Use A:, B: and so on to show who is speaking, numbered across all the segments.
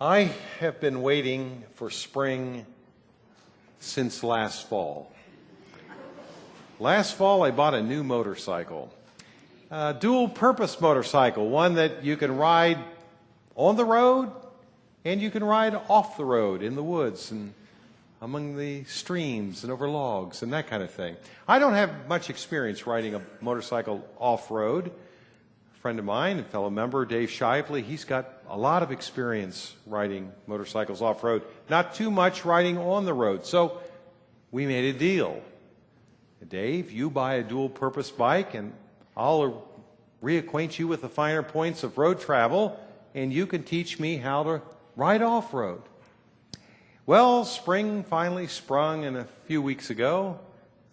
A: I have been waiting for spring since last fall. Last fall, I bought a new motorcycle, a dual-purpose motorcycle, one that you can ride on the road and you can ride off the road in the woods and among the streams and over logs and that kind of thing. I don't have much experience riding a motorcycle off-road. A friend of mine, a fellow member, Dave Shively, he's got a lot of experience riding motorcycles off-road, not too much riding on the road. So we made a deal. Dave, you buy a dual-purpose bike and I'll reacquaint you with the finer points of road travel and you can teach me how to ride off-road. Well, spring finally sprung and a few weeks ago.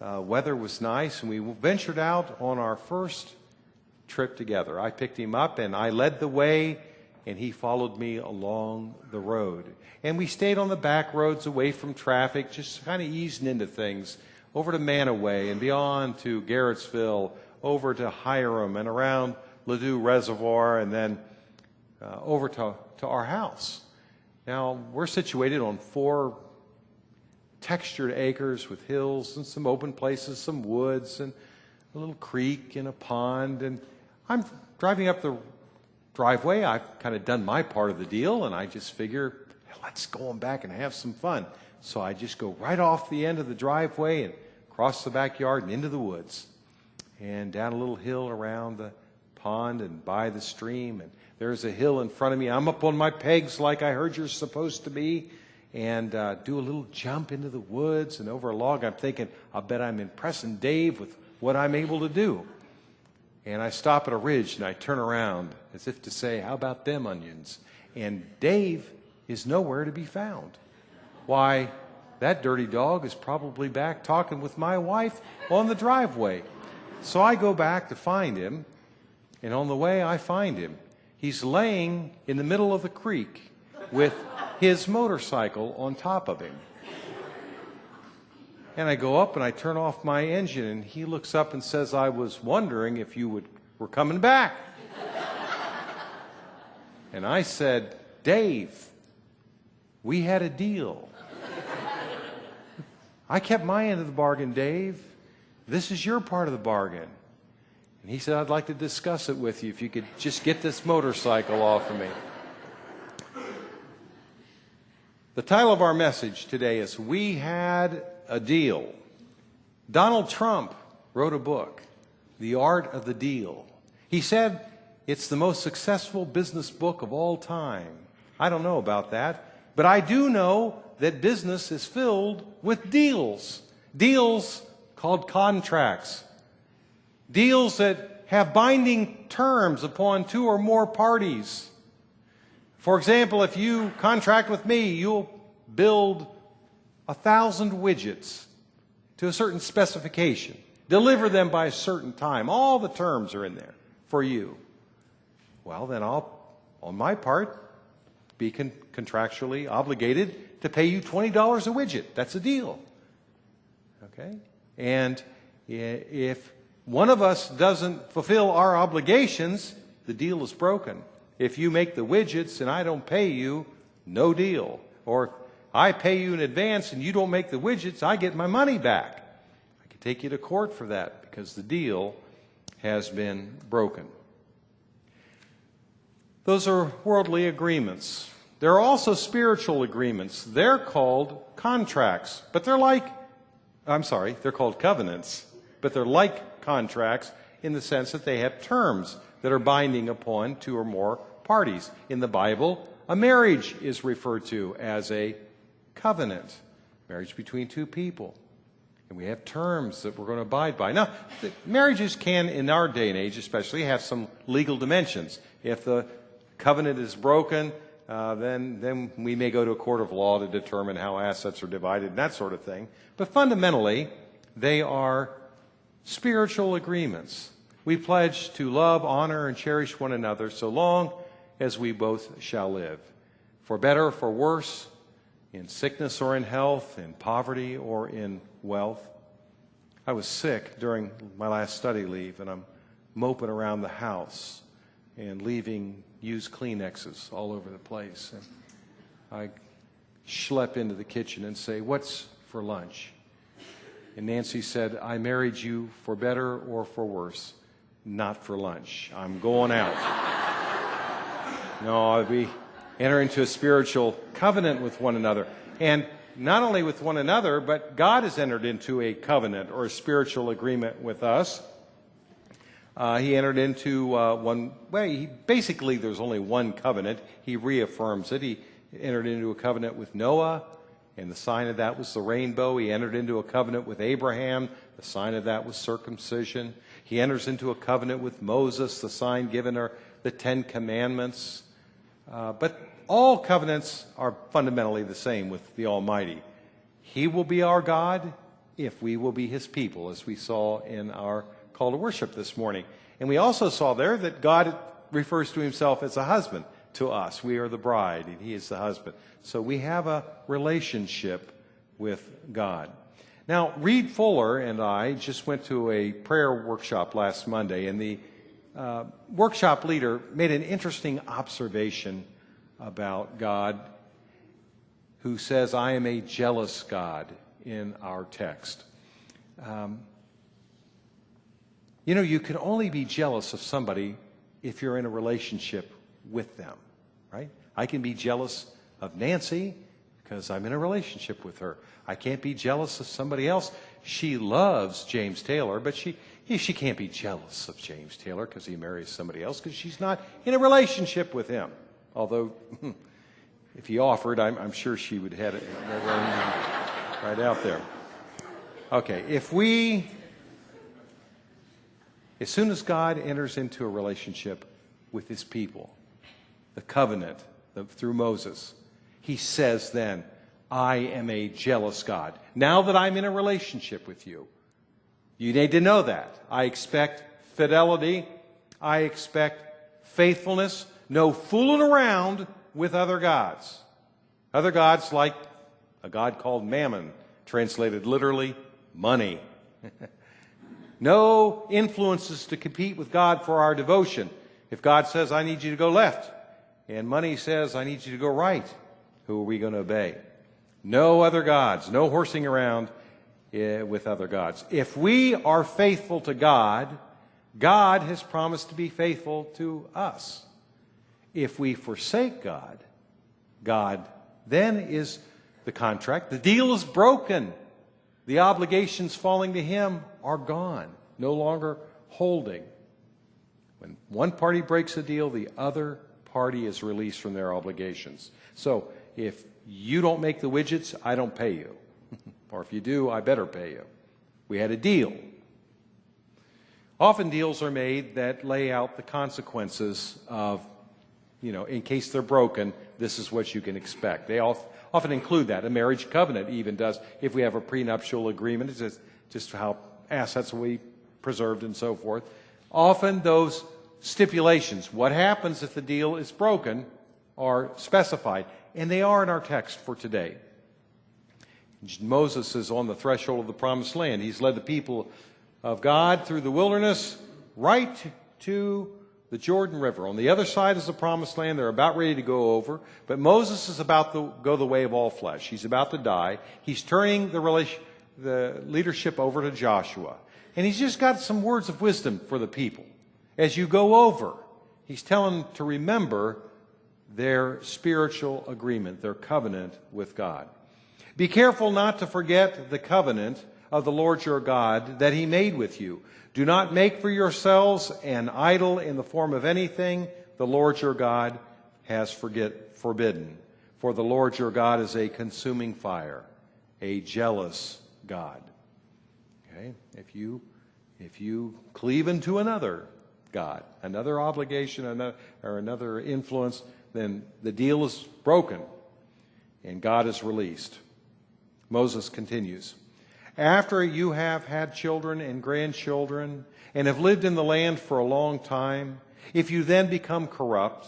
A: Weather was nice and we ventured out on our first trip together. I picked him up and I led the way and he followed me along the road. And we stayed on the back roads away from traffic, just kind of easing into things, over to Manaway and beyond to Garrettsville, over to Hiram and around Ladue Reservoir and then over to our house. Now, we're situated on 4 textured acres with hills and some open places, some woods and a little creek and a pond. And I'm driving up the driveway. I've kind of done my part of the deal, and I just figure, let's go on back and have some fun. So I just go right off the end of the driveway and across the backyard and into the woods and down a little hill around the pond and by the stream. And there's a hill in front of me. I'm up on my pegs like I heard you're supposed to be and do a little jump into the woods and over a log. I'm thinking, I'll bet I'm impressing Dave with what I'm able to do. And I stop at a ridge and I turn around as if to say, how about them onions? And Dave is nowhere to be found. Why, that dirty dog is probably back talking with my wife on the driveway. So I go back to find him, and on the way I find him. He's laying in the middle of the creek with his motorcycle on top of him. And I go up and I turn off my engine and he looks up and says, I was wondering if you were coming back. And I said, Dave, we had a deal. I kept my end of the bargain, Dave. This is your part of the bargain. And he said, I'd like to discuss it with you if you could just get this motorcycle off of me. The title of our message today is We Had a Deal. Donald Trump wrote a book, The Art of the Deal. He said it's the most successful business book of all time. I don't know about that, but I do know that business is filled with deals. Deals called contracts. Deals that have binding terms upon 2 or more parties. For example, if you contract with me, you'll build 1,000 widgets to a certain specification. Deliver them by a certain time. All the terms are in there for you. Well, then I'll, on my part, be contractually obligated to pay you $20 a widget. That's a deal. Okay? And if one of us doesn't fulfill our obligations, the deal is broken. If you make the widgets and I don't pay you, no deal. Or if I pay you in advance and you don't make the widgets, I get my money back. I could take you to court for that because the deal has been broken. Those are worldly agreements. There are also spiritual agreements. They're called contracts, but they're called covenants, but they're like contracts in the sense that they have terms that are binding upon 2 or more parties. In the Bible, a marriage is referred to as a covenant, marriage between 2 people. And we have terms that we're going to abide by. Now, marriages can, in our day and age especially, have some legal dimensions. If the covenant is broken, then we may go to a court of law to determine how assets are divided and that sort of thing. But fundamentally, they are spiritual agreements. We pledge to love, honor, and cherish one another so long as we both shall live. For better or for worse, in sickness or in health, in poverty or in wealth. I was sick during my last study leave, and I'm moping around the house and leaving used Kleenexes all over the place. And I schlep into the kitchen and say, "What's for lunch?" And Nancy said, "I married you for better or for worse, not for lunch. I'm going out." No, we enter into a spiritual covenant with one another. And not only with one another, but God has entered into a covenant or a spiritual agreement with us. He entered into one way. Basically, there's only one covenant. He reaffirms it. He entered into a covenant with Noah, and the sign of that was the rainbow. He entered into a covenant with Abraham. The sign of that was circumcision. He enters into a covenant with Moses. The sign given are the Ten Commandments. But all covenants are fundamentally the same with the Almighty. He will be our God if we will be His people, as we saw in our call to worship this morning. And we also saw there that God refers to Himself as a husband to us. We are the bride, and He is the husband. So we have a relationship with God. Now, Reed Fuller and I just went to a prayer workshop last Monday, and the workshop leader made an interesting observation about God, who says, "I am a jealous God," in our text. You can only be jealous of somebody if you're in a relationship with them, right? I can be jealous of Nancy because I'm in a relationship with her. I can't be jealous of somebody else. She loves James Taylor, but she can't be jealous of James Taylor because he marries somebody else because she's not in a relationship with him. Although, if he offered, I'm sure she would have it right out there. Okay, as soon as God enters into a relationship with His people, the covenant through Moses, He says then, "I am a jealous God." Now that I'm in a relationship with you, you need to know that. I expect fidelity. I expect faithfulness. No fooling around with other gods. Other gods like a god called Mammon, translated literally, money. No influences to compete with God for our devotion. If God says, "I need you to go left," and money says, "I need you to go right," who are we going to obey? No other gods, no horsing around with other gods. If we are faithful to God, God has promised to be faithful to us. If we forsake God, God then is the contract. The deal is broken. The obligations falling to Him are gone, no longer holding. When one party breaks a deal, the other party is released from their obligations. So if you don't make the widgets, I don't pay you. Or if you do, I better pay you. We had a deal. Often deals are made that lay out the consequences of, in case they're broken, this is what you can expect. They often include that. A marriage covenant even does. If we have a prenuptial agreement, it's just how assets will be preserved and so forth. Often those stipulations, what happens if the deal is broken, are specified. And they are in our text for today. Moses is on the threshold of the promised land. He's led the people of God through the wilderness right to the Jordan River. On the other side is the promised land. They're about ready to go over. But Moses is about to go the way of all flesh. He's about to die. He's turning the leadership over to Joshua. And he's just got some words of wisdom for the people. As you go over, he's telling them to remember their spiritual agreement, their covenant with God. Be careful not to forget the covenant of the Lord your God that He made with you. Do not make for yourselves an idol in the form of anything the Lord your God has forbidden. For the Lord your God is a consuming fire, a jealous God. Okay? If you cleave into another God, another obligation, or another influence, then the deal is broken and God is released. Moses continues, after you have had children and grandchildren and have lived in the land for a long time, if you then become corrupt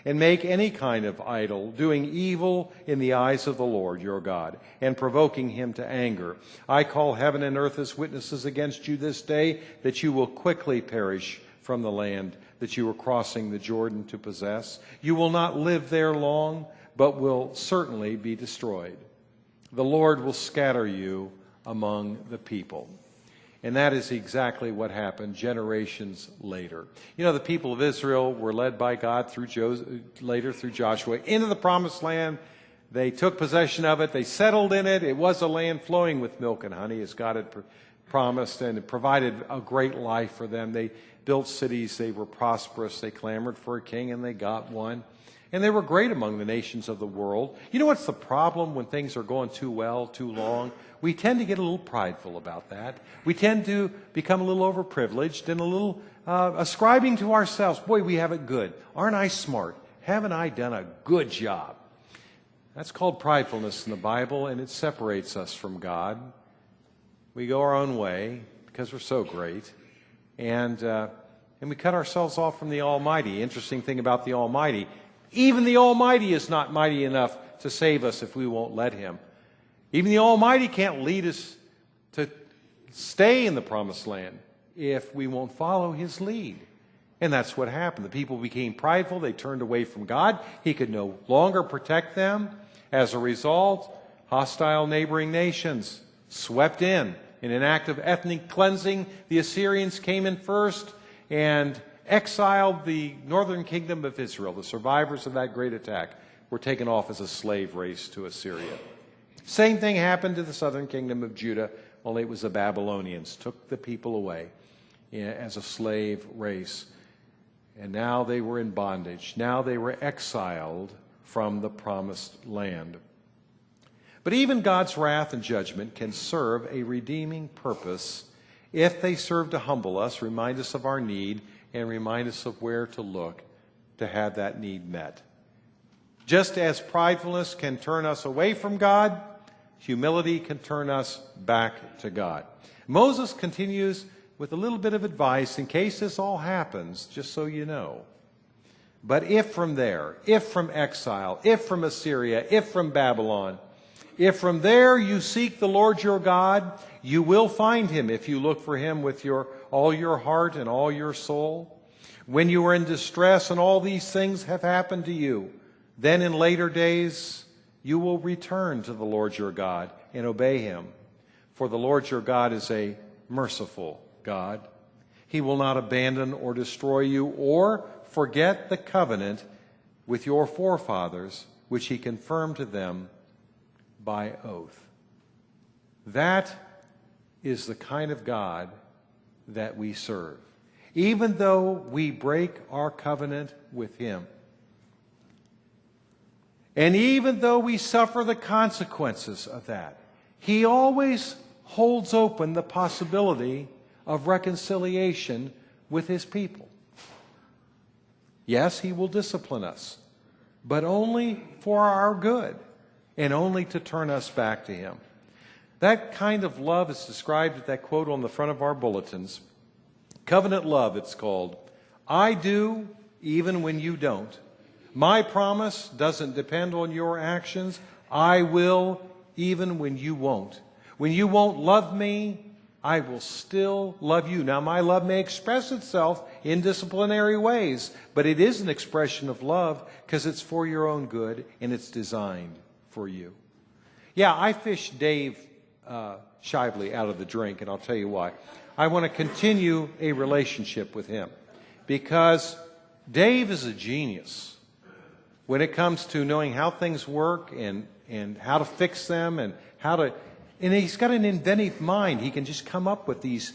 A: and make any kind of idol, doing evil in the eyes of the Lord your God and provoking Him to anger, I call heaven and earth as witnesses against you this day that you will quickly perish from the land that you are crossing the Jordan to possess. You will not live there long, but will certainly be destroyed. The Lord will scatter you among the people. And that is exactly what happened generations later. You know, the people of Israel were led by God later through Joshua into the promised land. They took possession of it. They settled in it. It was a land flowing with milk and honey, as God had promised, and it provided a great life for them. They built cities. They were prosperous. They clamored for a king, and they got one. And they were great among the nations of the world. You know what's the problem when things are going too well, too long? We tend to get a little prideful about that. We tend to become a little overprivileged and a little ascribing to ourselves, boy, we have it good. Aren't I smart? Haven't I done a good job? That's called pridefulness in the Bible, and it separates us from God. We go our own way because we're so great, and we cut ourselves off from the Almighty. Interesting thing about the Almighty, even the Almighty is not mighty enough to save us if we won't let Him. Even the Almighty can't lead us to stay in the promised land if we won't follow His lead. And that's what happened. The people became prideful. They turned away from God. He could no longer protect them. As a result, hostile neighboring nations swept in an act of ethnic cleansing. The Assyrians came in first and exiled the northern kingdom of Israel. The survivors of that great attack were taken off as a slave race to Assyria. Same thing happened to the southern kingdom of Judah, only it was the Babylonians took the people away as a slave race. And now they were in bondage. Now they were exiled from the promised land. But even God's wrath and judgment can serve a redeeming purpose if they serve to humble us, remind us of our need, and remind us of where to look to have that need met. Just as pridefulness can turn us away from God, humility can turn us back to God. Moses continues with a little bit of advice in case this all happens, just so you know. But if from there, if from exile, if from Assyria, if from Babylon, if from there you seek the Lord your God, you will find Him if you look for Him with all your heart and all your soul. When you are in distress and all these things have happened to you, then in later days you will return to the Lord your God and obey Him. For the Lord your God is a merciful God. He will not abandon or destroy you or forget the covenant with your forefathers, which He confirmed to them by oath. That is the kind of God that we serve. Even though we break our covenant with Him, and even though we suffer the consequences of that, He always holds open the possibility of reconciliation with His people. Yes, He will discipline us, but only for our good and only to turn us back to Him. That kind of love is described at that quote on the front of our bulletins. Covenant love, it's called. I do even when you don't. My promise doesn't depend on your actions. I will even when you won't. When you won't love me, I will still love you. Now, my love may express itself in disciplinary ways, but it is an expression of love because it's for your own good and it's designed for you. Yeah, I fished Dave Shively out of the drink, and I'll tell you why. I want to continue a relationship with him because Dave is a genius when it comes to knowing how things work and how to fix them and he's got an inventive mind. He can just come up with these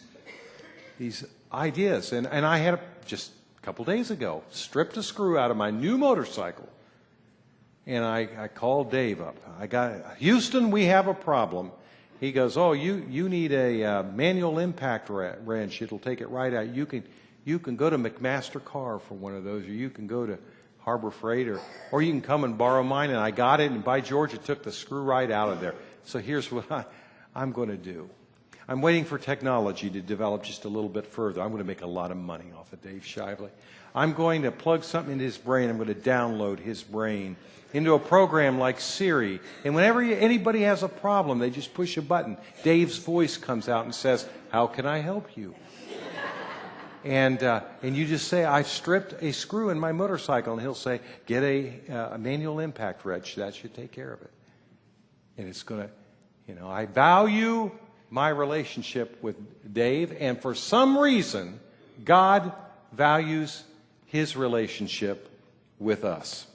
A: ideas. And I had just a couple days ago, stripped a screw out of my new motorcycle. And I called Dave up. I got, Houston, we have a problem. He goes, oh, you need a manual impact wrench. It'll take it right out. You can go to McMaster Car for one of those, or you can go to Harbor Freight, or you can come and borrow mine. And I got it, and by George, it took the screw right out of there. So here's what I'm going to do. I'm waiting for technology to develop just a little bit further. I'm going to make a lot of money off of Dave Shively. I'm going to plug something into his brain. I'm going to download his brain into a program like Siri. And whenever anybody has a problem, they just push a button. Dave's voice comes out and says, how can I help you? And you just say, I've stripped a screw in my motorcycle. And he'll say, get a manual impact wrench. That should take care of it. And it's going to, I value my relationship with Dave. And for some reason, God values his relationship with us.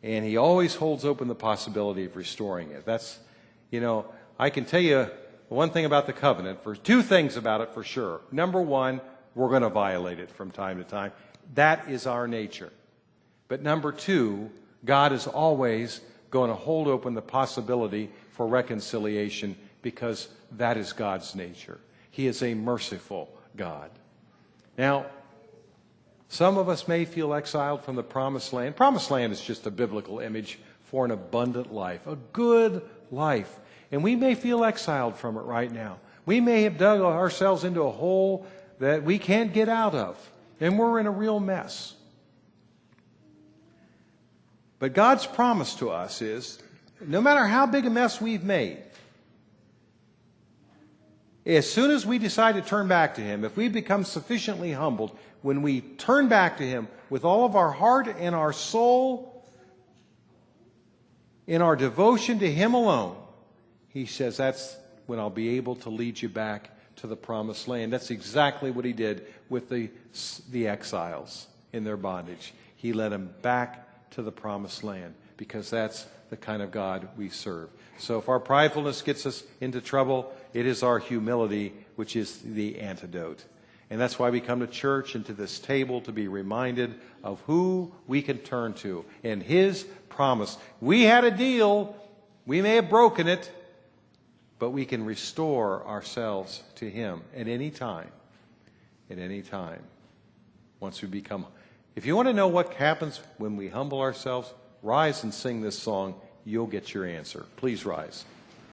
A: And he always holds open the possibility of restoring it. That's, I can tell you one thing about the covenant, two things about it for sure. Number one, we're going to violate it from time to time. That is our nature. But number two, God is always going to hold open the possibility for reconciliation because that is God's nature. He is a merciful God. Now, some of us may feel exiled from the Promised Land. Promised Land is just a biblical image for an abundant life, a good life. And we may feel exiled from it right now. We may have dug ourselves into a hole that we can't get out of. And we're in a real mess. But God's promise to us is, no matter how big a mess we've made, as soon as we decide to turn back to Him, if we become sufficiently humbled, when we turn back to Him with all of our heart and our soul, in our devotion to Him alone, He says, that's when I'll be able to lead you back to the Promised Land. That's exactly what He did with the exiles in their bondage. He led them back to the Promised Land because that's the kind of God we serve. So if our pridefulness gets us into trouble, it is our humility which is the antidote. And that's why we come to church and to this table to be reminded of who we can turn to and His promise. We had a deal. We may have broken it, but we can restore ourselves to Him at any time. At any time. Once we become... If you want to know what happens when we humble ourselves, rise and sing this song. You'll get your answer. Please rise.